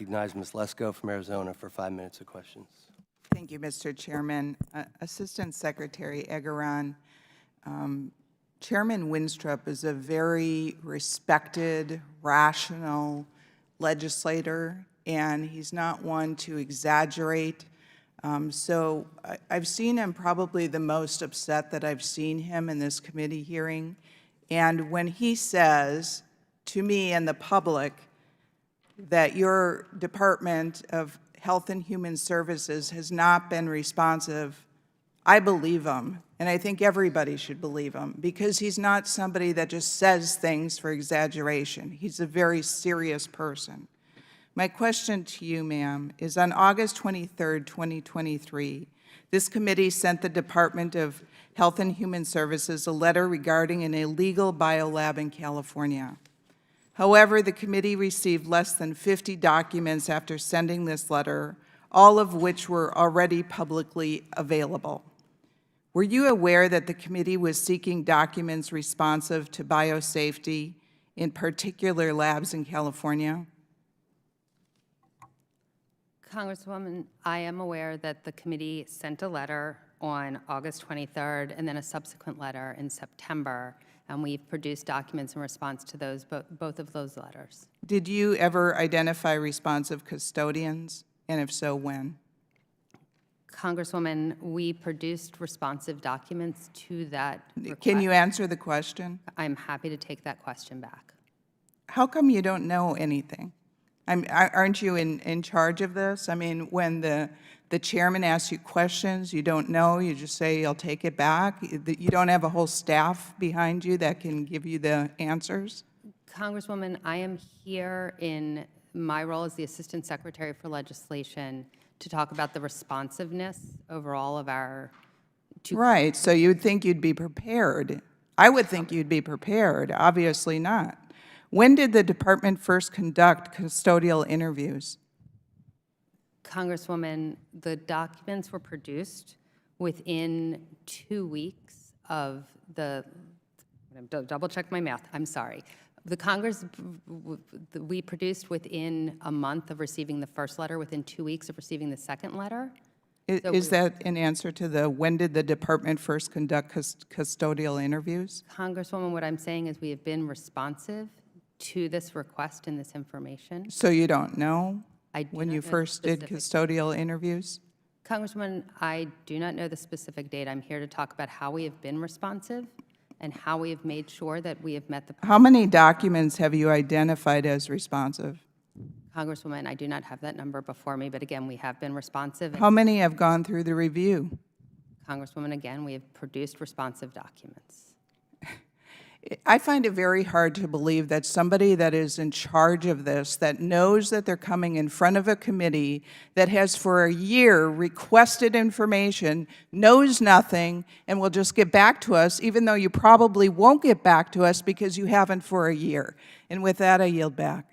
recognize Ms. Lesko from Arizona for 5 minutes of questions. Thank you, Mr. Chairman. Assistant Secretary Egorin, Chairman Winstrup is a very respected, rational legislator, and he's not one to exaggerate. So I've seen him probably the most upset that I've seen him in this committee hearing. And when he says to me and the public that your Department of Health and Human Services has not been responsive, I believe him, and I think everybody should believe him, because he's not somebody that just says things for exaggeration. He's a very serious person. My question to you, ma'am, is on August 23rd, 2023, this committee sent the Department of Health and Human Services a letter regarding an illegal biolab in California. However, the committee received less than 50 documents after sending this letter, all of which were already publicly available. Were you aware that the committee was seeking documents responsive to biosafety in particular labs in California? Congresswoman, I am aware that the committee sent a letter on August 23rd and then a subsequent letter in September, and we've produced documents in response to those, both of those letters. Did you ever identify responsive custodians, and if so, when? Congresswoman, we produced responsive documents to that request. Can you answer the question? I'm happy to take that question back. How come you don't know anything? Aren't you in charge of this? I mean, when the chairman asks you questions, you don't know, you just say, I'll take it back? You don't have a whole staff behind you that can give you the answers? Congresswoman, I am here in my role as the Assistant Secretary for Legislation to talk about the responsiveness overall of our Right, so you'd think you'd be prepared. I would think you'd be prepared, obviously not. When did the department first conduct custodial interviews? Congresswoman, the documents were produced within 2 weeks of the, double check my math, I'm sorry. The Congress, we produced within a month of receiving the first letter, within 2 weeks of receiving the second letter. Is that an answer to the when did the department first conduct custodial interviews? Congresswoman, what I'm saying is we have been responsive to this request and this information. So you don't know when not you know the first did specific- custodial interviews? Congresswoman, I do not know the specific date. I'm here to talk about how we have been responsive and how we have made sure that we have met the... How many documents have you identified as responsive? Congresswoman, I do not have that number before me, but again, we have been responsive. How many have gone through the review? Congresswoman, again, we have produced responsive documents. I find it very hard to believe that somebody that is in charge of this, that knows that they're coming in front of a committee that has for a year requested information, knows nothing, and will just get back to us, even though you probably won't get back to us because you haven't for a year. And with that, I yield back.